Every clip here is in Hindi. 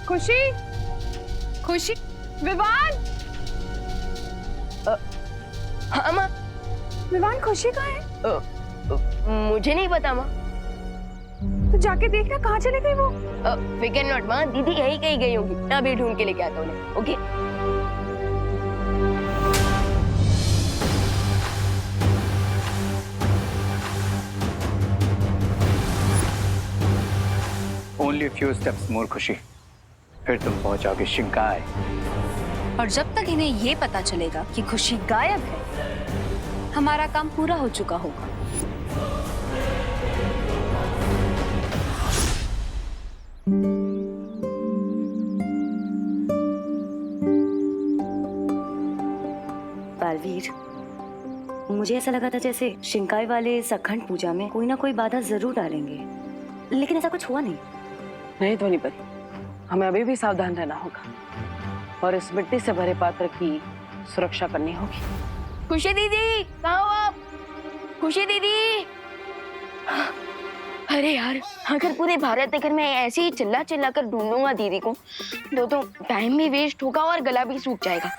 खुशी, खुशी, विवान। हाँ माँ। विवान, खुशी कहाँ है? मुझे नहीं पता माँ। तो जाके देखना कहाँ चली गई वो। फिकर नॉट माँ, दीदी यही कहीं गई होगी। मैं अभी ढूंढ के लेके आता हूँ उन्हें। Okay. Only a few steps more, खुशी, फिर तुम पहुंचोगे शिंकाई। और जब तक इन्हें ये पता चलेगा कि खुशी गायब है, हमारा काम पूरा हो चुका होगा। बालवीर, मुझे ऐसा लगा था जैसे शिंकाई वाले इस अखंड पूजा में कोई ना कोई बाधा जरूर डालेंगे, लेकिन ऐसा कुछ हुआ नहीं। नहीं ध्वनिपति, हमें अभी भी सावधान रहना होगा और इस मिट्टी से भरे पात्र की सुरक्षा करनी होगी। खुशी दीदी, कहाँ हो आप? खुशी दीदी। अरे यार, अगर पूरे भारत नगर में ऐसे ही चिल्ला चिल्ला कर ढूंढूंगा दीदी को तो टाइम भी वेस्ट होगा और गला भी सूख जाएगा।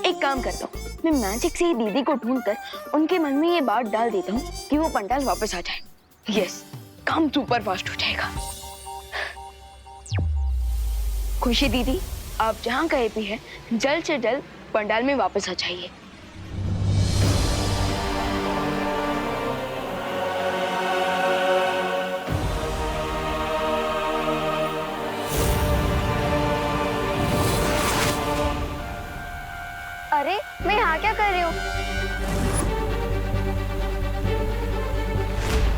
एक काम करता हूँ, मैं मैजिक से ही दीदी को ढूंढकर उनके मन में ये बात डाल देता हूँ कि वो पंडाल वापस आ जाए। यस, काम सुपर फास्ट हो जाएगा। खुशी दीदी, आप जहाँ कहीं भी हैं, जल्द से जल्द पंडाल में वापस आ जाइए। अरे, मैं यहाँ क्या कर रही हूँ?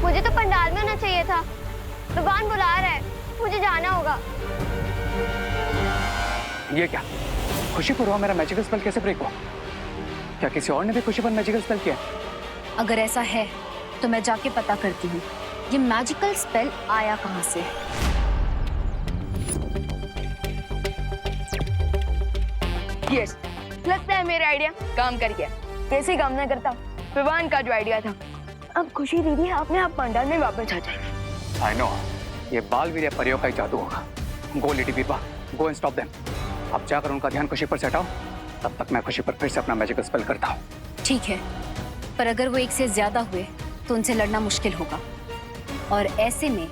मुझे तो पंडाल में होना चाहिए था। भगवान बुला रहा है, मुझे जाना होगा। ये क्या? खुशी पर हुआ मेरा मैजिकल स्पेल कैसे ब्रेक हुआ? क्या किसी और ने भी खुशी पर मैजिकल स्पेल किया? अगर ऐसा है तो मैं जाके पता करती हूँ ये मैजिकल स्पेल आया कहाँ से। यस, लगता है मेरा आइडिया काम कर गया। कैसे काम ना करता, विवान का जो आइडिया था। अब खुशी दीदी अपने आप पंडाल में वापस आ जाएगी। आई नो, ये बालवीर परियों का ही जादू होगा। Go lady Birba, go and stop them. अब जाकर उनका ध्यान खुशी पर से हटाओ, तब तक मैं खुशी पर फिर से अपना मैजिकल स्पेल करता हूँ। ठीक है, पर अगर वो एक से ज्यादा हुए तो उनसे लड़ना मुश्किल होगा, और ऐसे में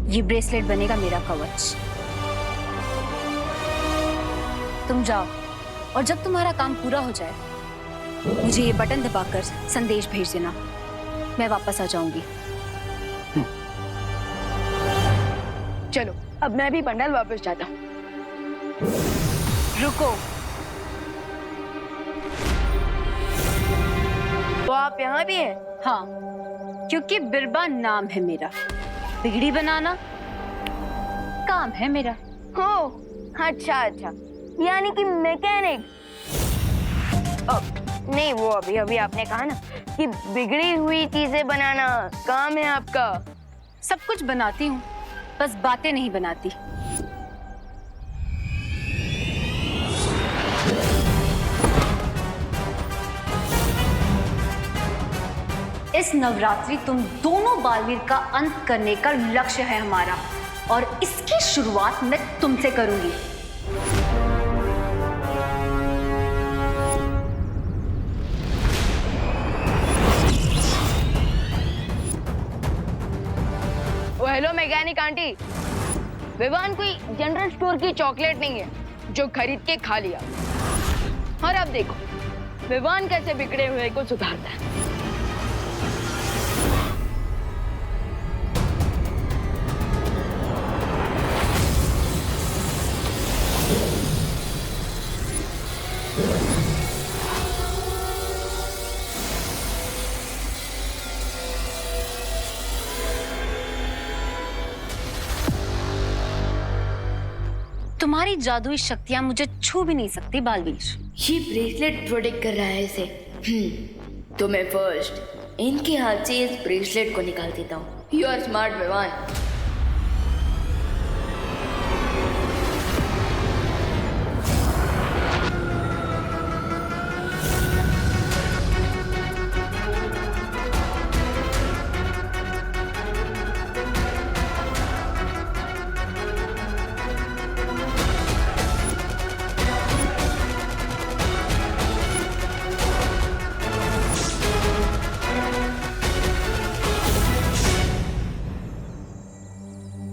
ये ब्रेसलेट बनेगा मेरा कवच। तुम जाओ, और जब तुम्हारा काम पूरा हो जाए मुझे ये बटन दबाकर संदेश भेज देना, मैं वापस आ जाऊंगी। चलो, अब मैं भी पंडाल वापस जाता हूँ। रुको, तो आप यहाँ भी हैं? हाँ, क्योंकि बिरबा नाम है मेरा, बिगड़ी बनाना काम है मेरा। हो, अच्छा अच्छा, यानी कि मैकेनिक। नहीं, वो अभी अभी आपने कहा ना कि बिगड़ी हुई चीजें बनाना काम है आपका। सब कुछ बनाती हूँ, बस बातें नहीं बनाती। इस नवरात्रि तुम दोनों बालवीर का अंत करने का लक्ष्य है हमारा, और इसकी शुरुआत मैं तुमसे करूंगी। हेलो मैकेनिक आंटी, विवान कोई जनरल स्टोर की चॉकलेट नहीं है जो खरीद के खा लिया। और अब देखो विवान कैसे बिगड़े हुए को सुधारता है। तुम्हारी जादुई शक्तियां मुझे छू भी नहीं सकती बालवीर। ये ब्रेसलेट प्रोटेक्ट कर रहा है इसे। तो मैं फर्स्ट इनके हाथ से इस ब्रेसलेट को निकाल देता हूँ। You are smart Vivaan.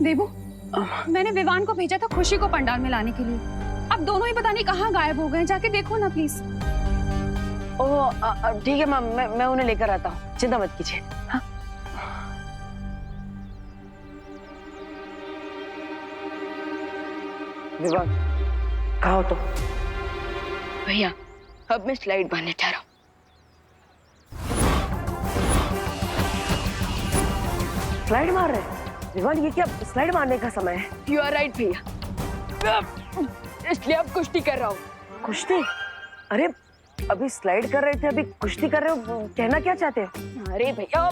Debu, मैंने विवान को भेजा था खुशी को पंडाल में लाने के लिए। अब दोनों ही पता नहीं कहाँ गायब हो गए, जाके देखो ना प्लीज। ओह ठीक है मैम, मैं उन्हें लेकर आता हूँ, चिंता मत कीजिए। हाँ? विवान, कहाँ हो तुम? भैया अब मैं स्लाइड मारने जा रहा हूँ। स्लाइड मार रहे हैं? विवान, ये क्या स्लाइड मारने का समय है? यू आर राइट भैया, इसलिए अब कुश्ती कर रहा हूँ। कुश्ती? अरे अभी स्लाइड कर रहे थे, अभी कुश्ती कर रहे हो, कहना क्या चाहते हो? अरे भैया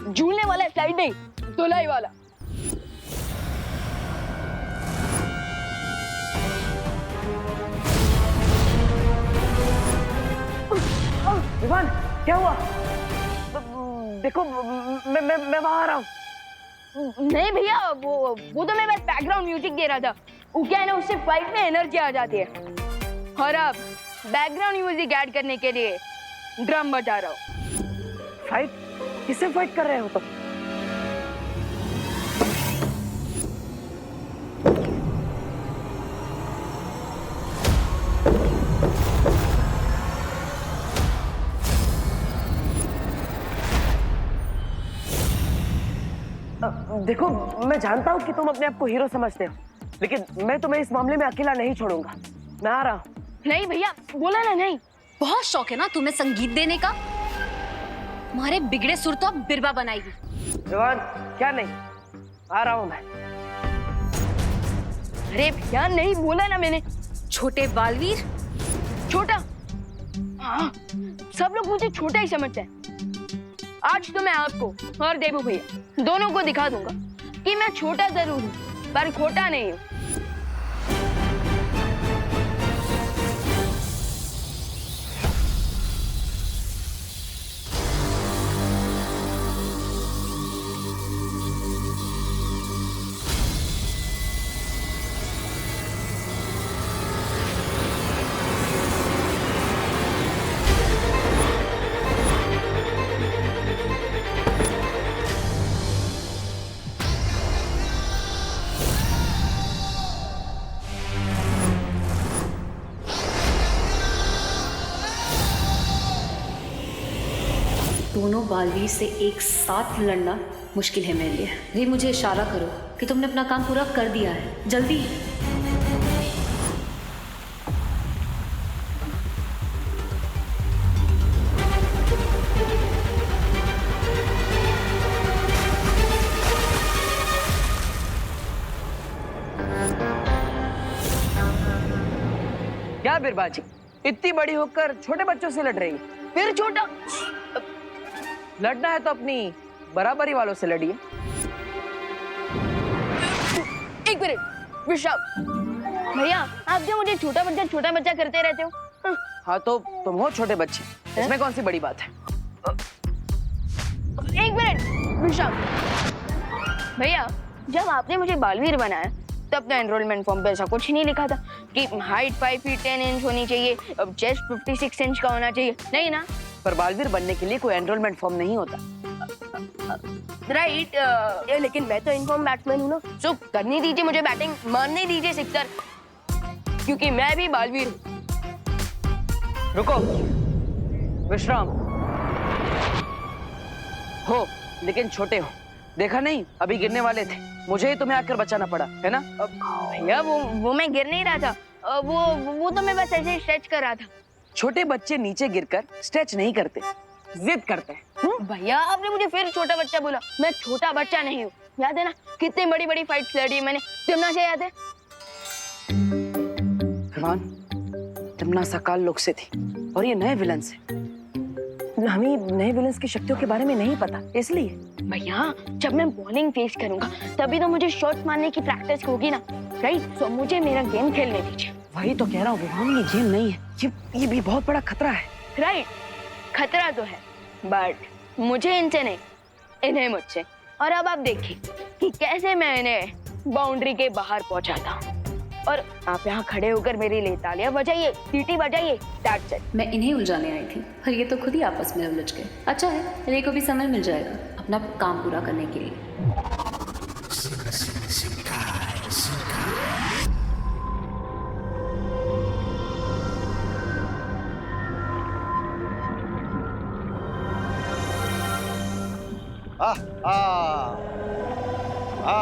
झूलने वाला स्लाइड नहीं, धुलाई वाला। विवान, क्या हुआ? देखो मैं वहां आ रहा हूँ। नहीं भैया, वो तो मैं बस बैकग्राउंड म्यूजिक दे रहा था। वो क्या है ना, उससे फाइट में एनर्जी आ जाती है। और अब बैकग्राउंड म्यूजिक ऐड करने के लिए ड्रम बजा रहा हूँ। फाइट? किससे फाइट कर रहे हो तुम? देखो, मैं जानता हूँ कि तुम अपने आप को हीरो समझते हो, लेकिन मैं तुम्हें इस मामले में अकेला नहीं छोड़ूंगा। मैं आ रहा हूँ। नहीं भैया, बोला ना नहीं। बहुत शौक है ना तुम्हें संगीत देने का। तुम्हारे बिगड़े सुर तो अब बिरबा बनाएगी। विवान, क्या नहीं, आ रहा हूँ मैं। अरे भैया नहीं, बोला ना मैंने। छोटे बालवीर। छोटा? हाँ, सब लोग मुझे छोटा ही समझते हैं। आज तो मैं आपको और देबू भैया दोनों को दिखा दूंगा कि मैं छोटा जरूर हूँ पर खोटा नहीं हूँ। दोनों बालवीर से एक साथ लड़ना मुश्किल है मेरे लिए। रे, मुझे इशारा करो कि तुमने अपना काम पूरा कर दिया है, जल्दी। क्या बिरबाजी, इतनी बड़ी होकर छोटे बच्चों से लड़ रही है? फिर छोटा? लड़ना है तो अपनी बराबरी वालों से लड़िए। एक मिनट विशाल भैया, आप जो मुझे छोटा बच्चा करते रहते हो। हाँ तो तुम हो छोटे बच्चे, इसमें कौन सी बड़ी बात है? एक मिनट विशाल भैया, जब आपने मुझे बालवीर बनाया तब तो एनरोलमेंट फॉर्म पे ऐसा कुछ नहीं लिखा था कि हाइट 5 फीट 10 इंच होनी चाहिए, चेस्ट 56 इंच का होना चाहिए, नहीं ना? पर बालवीर बनने के लिए कोई एनरोलमेंट फॉर्म नहीं होता। राइट, लेकिन मैं तो इनफॉर्म बैट्समैन हूँ ना, सो करने दीजिए मुझे बैटिंग, मारने दीजिए सिक्सर, क्योंकि मैं भी बालवीर हूँ। रुको, विश्राम हो लेकिन छोटे हो। देखा नहीं, अभी गिरने वाले थे, मुझे ही तुम्हें आकर बचाना पड़ा, है ना? भैया वो मैं गिर नहीं रहा था, वो तो मैं बस ऐसे स्ट्रेच कर रहा था। छोटे बच्चे नीचे गिरकर स्ट्रेच नहीं करते, जिद करते हैं। भैया आपने मुझे फिर छोटा बच्चा बोला, मैं छोटा बच्चा नहीं हूँ। याद है ना कितनी बड़ी बड़ी फाइट्स लड़ी है मैंने, तिमना से याद है? तिमना सकाल लोग से थी और ये नए विलन से। हमें नए विलन्स की शक्तियों के बारे में नहीं पता, इसलिए। भैया जब मैं बॉलिंग फेस करूंगा तभी तो मुझे शॉट मारने की प्रैक्टिस होगी ना, राइट? तो मुझे मेरा गेम खेलने दीजिए। वही तो कह रहा हूँ विवान, ये गेम नहीं है, ये भी बहुत बड़ा खतरा है। राइट, खतरा तो है, बट मुझे इनसे नहीं, इन्हें मुझसे। और अब आप देखिए कि कैसे मैं इन्हें बाउंड्री के बाहर पहुंचाता हूँ। और आप यहाँ खड़े होकर मेरी लिए तालियां बजाइए, सीटी बजाइए, दैट्स इट। मैं इन्हें उलझाने आई थी और ये तो खुद ही आपस में उलझ गए। अच्छा है, रे को भी समय मिल जाएगा अपना काम पूरा करने के लिए। आ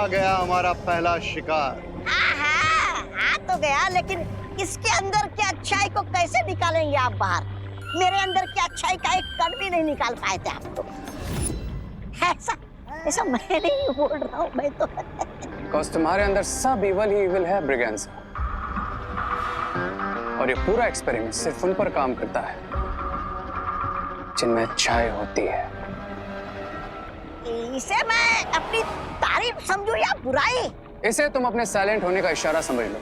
गया हमारा पहला शिकार। आ तो गया, लेकिन इसके अंदर की अच्छाई को कैसे निकालेंगे आप बाहर? मेरे अंदर की अच्छाई का एक कण भी नहीं निकाल पाए थे आप तो। ऐसा ऐसा मैं नहीं बोल रहा हूँ, मैं तो बिकॉज तुम्हारे अंदर सब इवल ही इवल है ब्रिगेंस, और ये पूरा एक्सपेरिमेंट सिर्फ उन पर काम करता है जिनमें अच्छाई होती है। इसे मैं अपनी तारीफ समझूं या बुराई? इसे तुम अपने साइलेंट होने का इशारा समझ लो।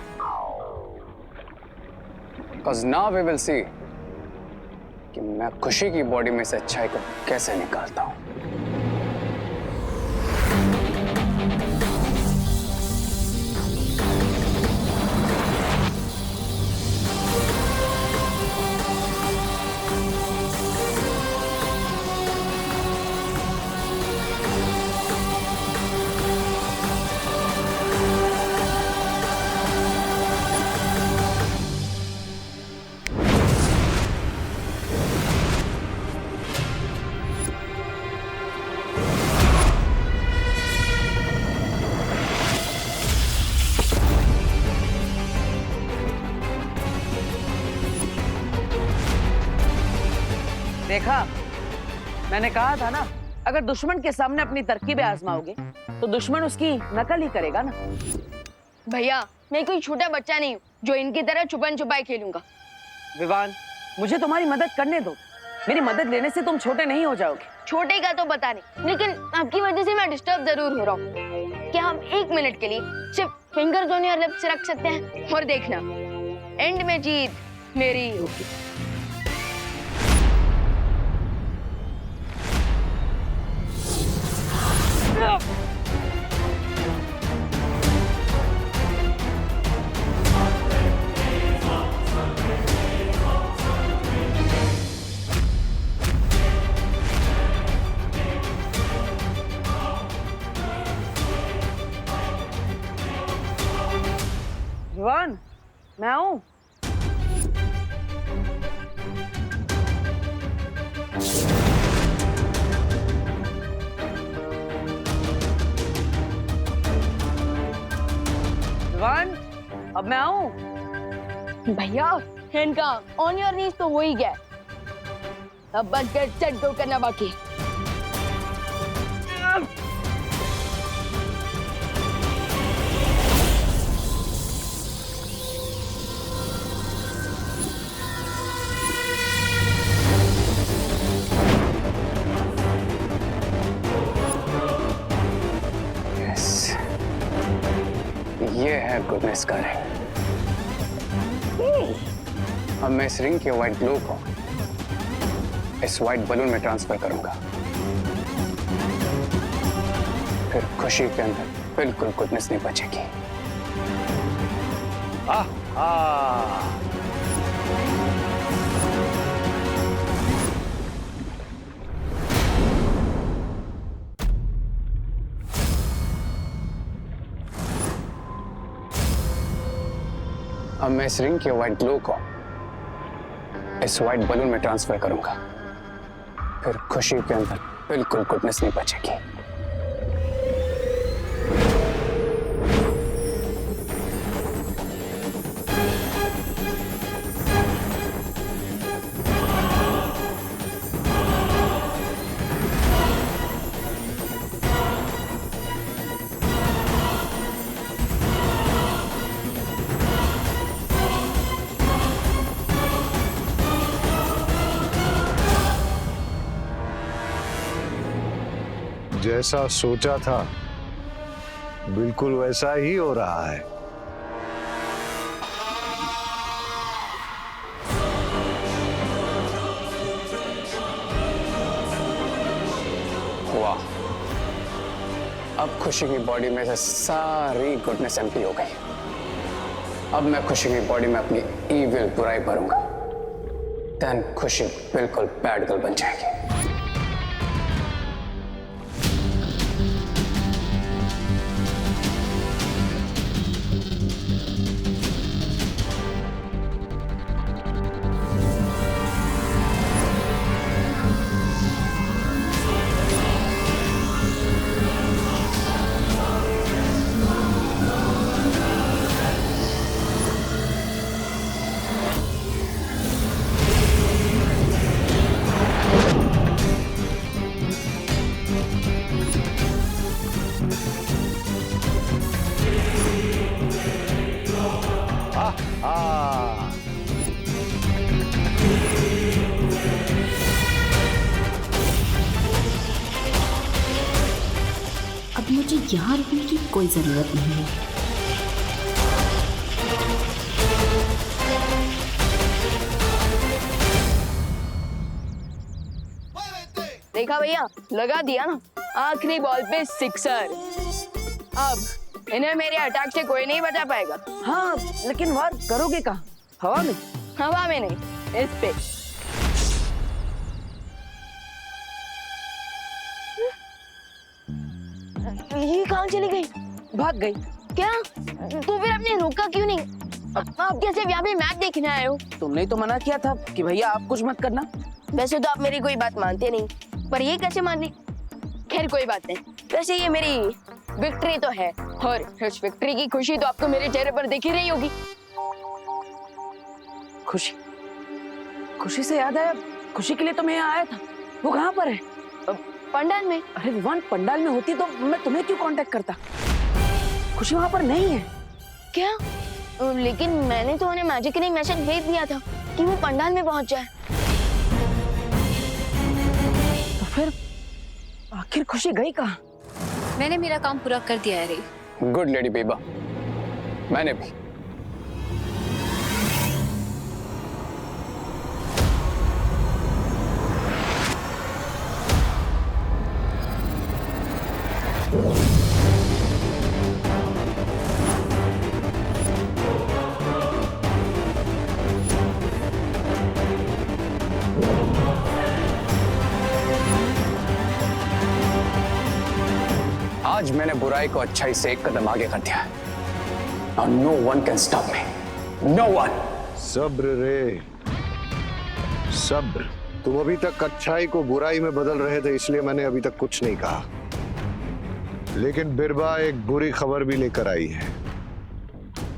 Because now we will see कि मैं खुशी की बॉडी में से अच्छाई को कैसे निकालता हूं। देखा, मैंने कहा था ना, अगर दुश्मन के सामने अपनी तरकीबें आजमाओगे तो दुश्मन उसकी नकल ही करेगा ना। भैया मैं कोई छोटा बच्चा नहीं हूँ जो इनकी तरह छुपन छुपाई खेलूंगा। विवान, मुझे तुम्हारी मदद करने दो। मेरी मदद लेने से तुम छोटे नहीं हो जाओगे। छोटे का तो पता नहीं, लेकिन आपकी वजह से मैं डिस्टर्ब जरूर हो रहा हूँ। क्या हम 1 मिनट के लिए सिर्फ फिंगर ऑन योर लिप्स रख सकते हैं? और देखना, एंड में जीत मेरी ही होगी। विवान, मैं आऊं? विवान, अब मैं आऊं? भैया इनका ऑन योर नीज तो हो ही गया, अब बस गेट सेट गो करना बाकी है। ये है गुडनेस का रिंग। अब मैं इस रिंग के व्हाइट ग्लो को इस व्हाइट बलून में ट्रांसफर करूंगा, फिर खुशी के अंदर बिल्कुल गुडनेस नहीं बचेगी। अब मैं इस रिंग के व्हाइट ग्लो को इस व्हाइट बलून में ट्रांसफर करूंगा, फिर खुशी के अंदर बिल्कुल गुडनेस नहीं बचेगी। जैसा सोचा था बिल्कुल वैसा ही हो रहा है। वाह, अब खुशी की बॉडी में से सारी गुडनेस एम्प्टी हो गई। अब मैं खुशी की बॉडी में अपनी ईविल बुराई भरूंगा, देन खुशी बिल्कुल बैड गर्ल बन जाएगी। अब मुझे यहाँ रुकने की कोई ज़रूरत नहीं है। देखा भैया, लगा दिया ना, आखिरी बॉल पे सिक्सर। अब इन्हें मेरे अटैक से कोई नहीं बचा पाएगा। हाँ, लेकिन वार करोगे कहाँ? हवा में? हवा में नहीं, इस पे। ये कहाँ चली गई? भाग गई। क्या? तो फिर आपने रोका क्यों नहीं? आप कैसे यहाँ पे मैच देखने आए हो? तुमने ही तो मना किया था कि भैया आप कुछ मत करना। वैसे तो आप मेरी कोई बात मानते नहीं, पर ये कैसे मान ली? खैर कोई बात नहीं। वैसे ये मेरी विक्ट्री तो है, और इस विक्ट्री की खुशी तो आपको मेरे चेहरे पर दिख ही रही होगी। खुशी? खुशी से याद आया, खुशी के लिए तो मैं यहाँ आया था। वो कहाँ पर है? पंडाल में। अरे विवान, पंडाल में होती तो मैं तुम्हें क्यों कांटेक्ट करता? खुशी वहाँ पर नहीं है। क्या? लेकिन मैंने तो उन्हें मैजिकली मैसेज भेज दिया था कि वो पंडाल में पहुंच जाए। तो फिर आखिर खुशी गई कहाँ? मैंने मेरा काम पूरा कर दिया है रे। गुड लेडी बेबा, मैंने भी। आज मैंने बुराई को अच्छाई से एक कदम आगे कर दिया है। Now no one can stop me. No one. सब्र रे, सब्र। तुम अभी तक अच्छाई को बुराई में बदल रहे थे, इसलिए मैंने अभी तक कुछ नहीं कहा। लेकिन बिरबा एक बुरी खबर भी लेकर आई है।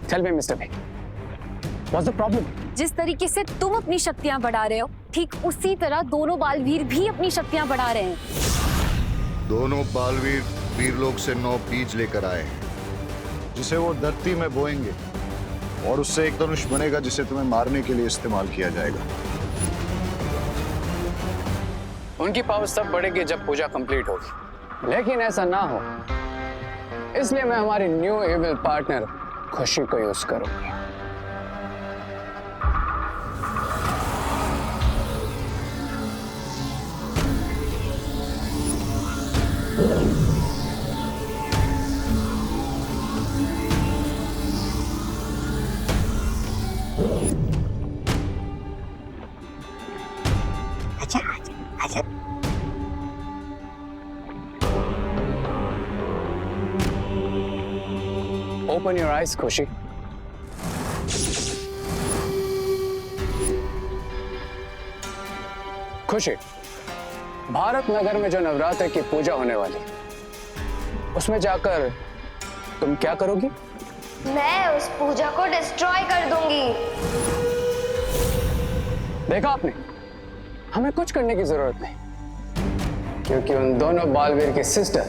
Tell me, Mr. B. What's the problem? जिस तरीके से तुम अपनी शक्तियां बढ़ा रहे हो, ठीक उसी तरह दोनों बालवीर भी अपनी शक्तियां बढ़ा रहे हैं। दोनों बालवीर वीरलोक से 9 बीज लेकर आए हैं, जिसे वो धरती में बोएंगे और उससे एक धनुष बनेगा जिसे तुम्हें मारने के लिए इस्तेमाल किया जाएगा। उनकी पावर तब बढ़ेगी जब पूजा कंप्लीट होगी, लेकिन ऐसा ना हो, इसलिए मैं हमारी न्यू एविल पार्टनर खुशी को यूज करूंगी। अच्छा, अच्छा। Open your eyes, खुशी। खुशी, भारत नगर में जो नवरात्र की पूजा होने वाली, उसमें जाकर तुम क्या करोगी? मैं उस पूजा को डिस्ट्रॉय कर दूंगी। देखा आपने, हमें कुछ करने की जरूरत नहीं, क्योंकि उन दोनों बालवीर की सिस्टर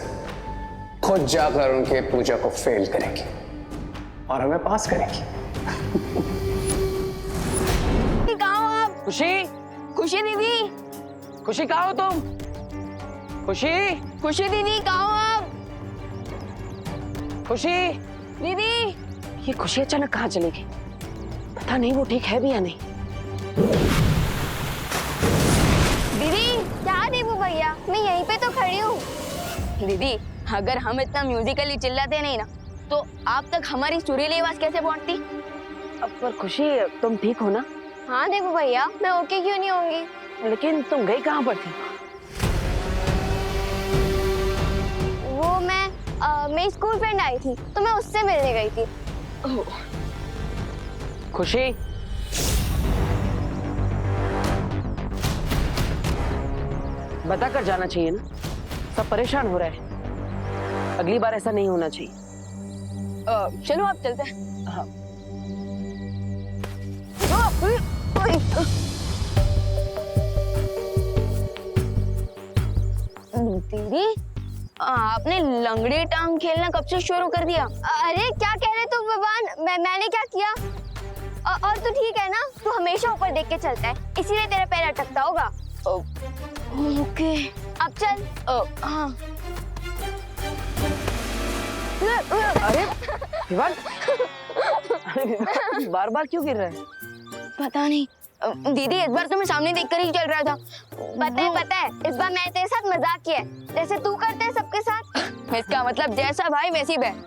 खुद जाकर उनके पूजा को फेल करेगी और हमें पास करेगी। कहाँ हो आप? खुशी? खुशी दीदी, खुशी कहाँ हो तुम? खुशी? खुशी दीदी कहाँ हो आप? खुशी? दीदी, ये खुशी अचानक कहाँ चली गई? पता नहीं वो ठीक है भी या नहीं। दीदी, क्या देवू भैया, मैं यहीं पे तो खड़ी हूँ। दीदी, अगर हम इतना म्यूजिकली चिल्लाते नहीं ना, तो आप तक हमारी सुरीली आवाज कैसे पहुंचती? अब पर खुशी, तुम ठीक हो ना? हाँ देवू भैया, मैं ओके क्यों नहीं होंगी? लेकिन तुम गई कहाँ पर थी? वो मेरी स्कूल फ्रेंड आई थी, तो मैं उससे मिलने गई थी। खुशी? बता कर जाना चाहिए ना, सब परेशान हो रहे हैं। अगली बार ऐसा नहीं होना चाहिए। चलो आप चलते हैं। हाँ। दीदी, आपने लंगड़ी टांग खेलना कब से शुरू कर दिया? अरे क्या कह रहे तू भगवान, मैंने क्या किया? और तू ठीक है ना? तू हमेशा ऊपर देख के चलता है, इसीलिए तेरा पैर अटकता होगा। ओके, अब चल। हाँ। अरे विवान, बार बार क्यों गिर रहा है? पता नहीं दीदी, इस बार तो मैं सामने देखकर ही चल रहा था। पता है इस बार मैंने तेरे साथ मजाक किया है, जैसे तू करते है सबके साथ। इसका मतलब जैसा भाई वैसी बहन।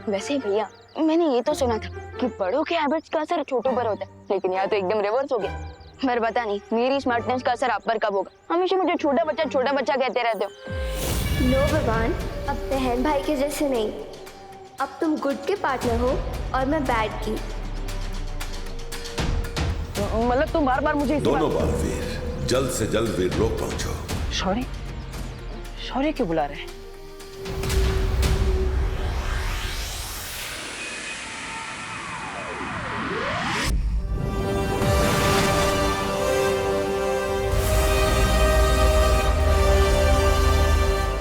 वैसे भैया, मैंने ये तो सुना था कि बड़ों के हैबिट्स का असर छोटों पर होता है, लेकिन यहाँ तो एकदम रिवर्स हो गया। पर पता नहीं मेरी स्मार्टनेस का असर आप पर कब होगा। हमेशा मुझे छोटा बच्चा कहते रहते हो। नो विवान, अब बहन भाई के जैसे नहीं, अब तुम गुड के पार्टनर हो और मैं बैड की। मतलब तुम बार बार मुझे दोनों बालवीर जल्द से जल्द वीर लोग पहुंचो। शौर्य क्यों बुला रहे हैं?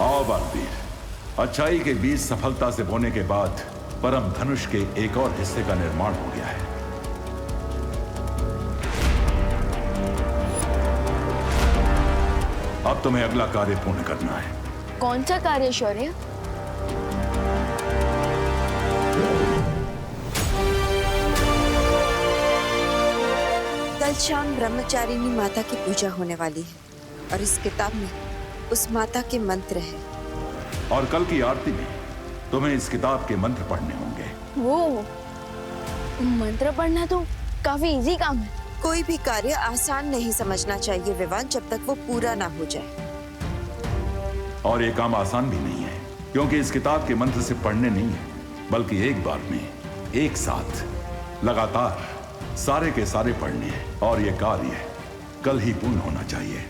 आओ बालवीर, अच्छाई के बीज सफलता से बोने के बाद परम धनुष के एक और हिस्से का निर्माण हो गया है। अब तुम्हें अगला कार्य पूर्ण करना है। कौन सा कार्य शौर्य? कल शाम ब्रह्मचारिणी माता की पूजा होने वाली है और इस किताब में उस माता के मंत्र हैं। और कल की आरती में तुम्हें इस किताब के मंत्र पढ़ने होंगे। वो मंत्र पढ़ना तो काफी इजी काम है। कोई भी कार्य आसान नहीं समझना चाहिए विवान, जब तक वो पूरा ना हो जाए। और ये काम आसान भी नहीं है, क्योंकि इस किताब के मंत्र से पढ़ने नहीं है, बल्कि एक बार में एक साथ लगातार सारे के सारे पढ़ने हैं। और ये कार्य कल ही पूर्ण होना चाहिए।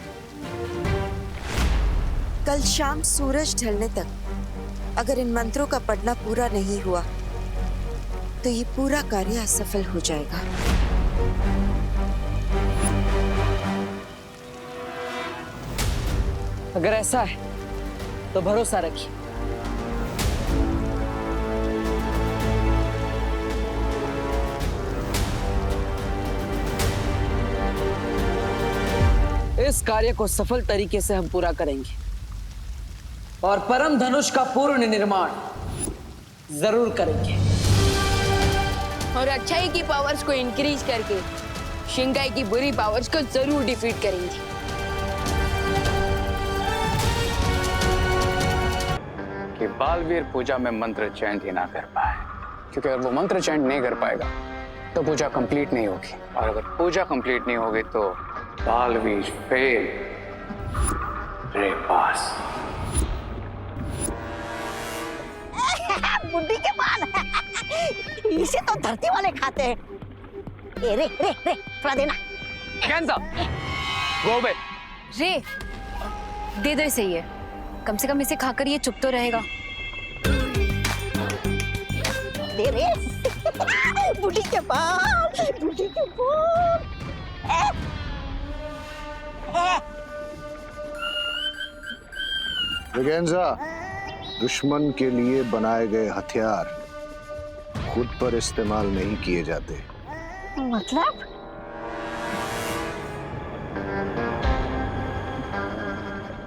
कल शाम सूरज ढलने तक अगर इन मंत्रों का पढ़ना पूरा नहीं हुआ तो ये पूरा कार्य असफल हो जाएगा। अगर ऐसा है तो भरोसा रखिए। इस कार्य को सफल तरीके से हम पूरा करेंगे और परम धनुष का पूर्ण निर्माण जरूर करेंगे। और अच्छाई की पावर्स को इंक्रीज करके शिंगाई की बुरी पावर्स को जरूर डिफीट करेंगे। कि बालवीर पूजा में मंत्र चैंट ही ना कर पाए, क्योंकि अगर वो मंत्र चैंट नहीं कर पाएगा तो पूजा कंप्लीट नहीं होगी, और अगर पूजा कंप्लीट नहीं होगी तो बालवीर फेल। रे पास बुड्ढी के बाल इसे तो धरती वाले खाते हैं। ए, रे रे रे थोड़ा देना। कैंसा गोबे रे दे दो इसे, ये कम से कम इसे खाकर ये चुप तो रहेगा। दे रे बुड्ढी के बाल, बुड्ढी के बाल। ब्रिगेंजा, दुश्मन के लिए बनाए गए हथियार खुद पर इस्तेमाल नहीं किए जाते।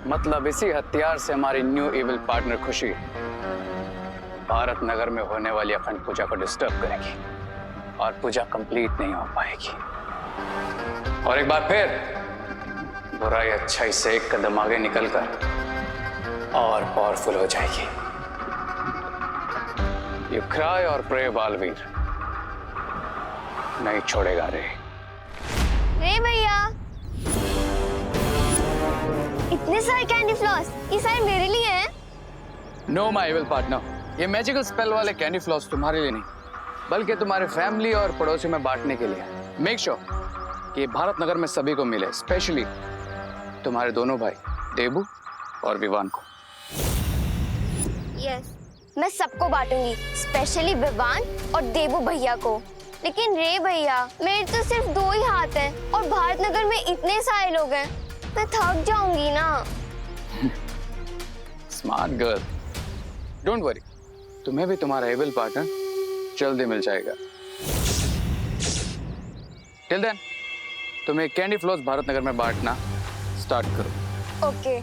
मतलब इसी हथियार से हमारी न्यू इविल पार्टनर खुशी भारत नगर में होने वाली अखंड पूजा को डिस्टर्ब करेगी और पूजा कंप्लीट नहीं हो पाएगी। और एक बार फिर बुराई अच्छाई से एक कदम आगे निकलकर और पावरफुल हो जाएगी। यू क्राई और प्रे बालवीर, नहीं छोड़ेगा रे। रे भैया, इतने सारे कैंडी फ्लॉस, ये सारे मेरे लिए हैं? नो माय इविल पार्टनर, ये मैजिकल स्पेल वाले कैंडी फ्लॉस तुम्हारे लिए नहीं, बल्कि तुम्हारे फैमिली और पड़ोसियों में बांटने के लिए। मेक श्योर कि भारत नगर में सभी को मिले, स्पेशली तुम्हारे दोनों भाई देबू और विवान को। यस, मैं सबको बांटूंगी, स्पेशली विवान और देबू भैया को। लेकिन रे भैया, मेरे तो सिर्फ 2 ही हाथ हैं और भारत नगर में इतने सारे लोग हैं, मैं थक जाऊंगी ना। स्मार्ट गर्ल, डोंट वरी, तुम्हें भी तुम्हारा एविल पार्टनर जल्दी मिल जाएगा। टिल देन तुम्हें कैंडी फ्लॉस भारत नगर में बांटना स्टार्ट करो। Okay.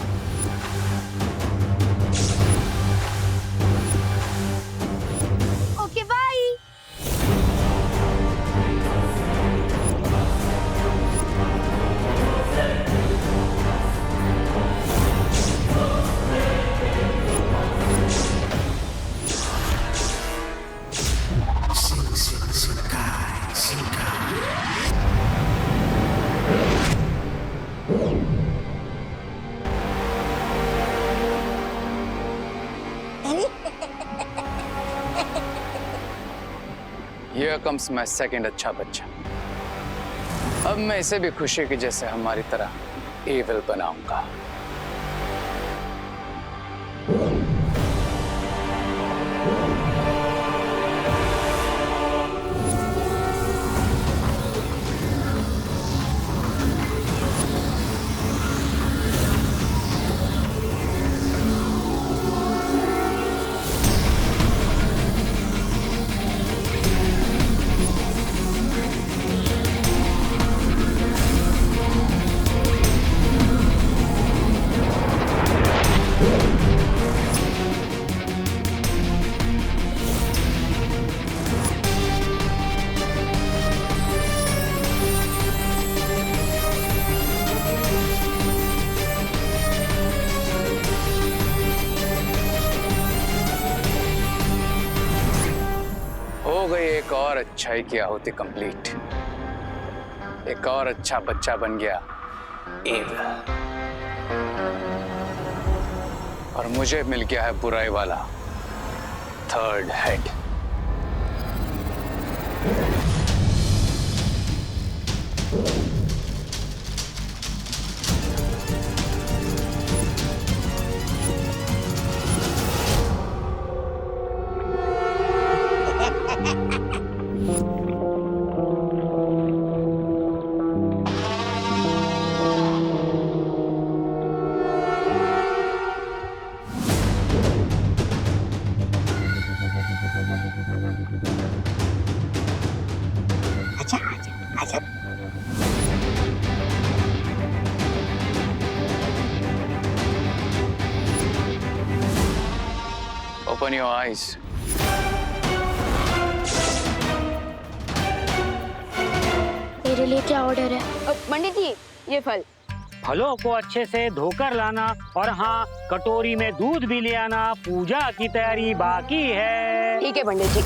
Here comes my second अच्छा बच्चा। अब मैं इसे भी खुशी की जैसे हमारी तरह evil बनाऊंगा। हो गई एक और अच्छाई की आहुति कंप्लीट। एक और अच्छा बच्चा बन गया evil। और मुझे मिल गया है बुराई वाला third head. Open your eyes. मेरे लिए क्या ऑर्डर है? पंडित जी, ये फल। फलों को अच्छे से धोकर लाना और हाँ, कटोरी में दूध भी ले आना। पूजा की तैयारी बाकी है। ठीक है पंडित जी।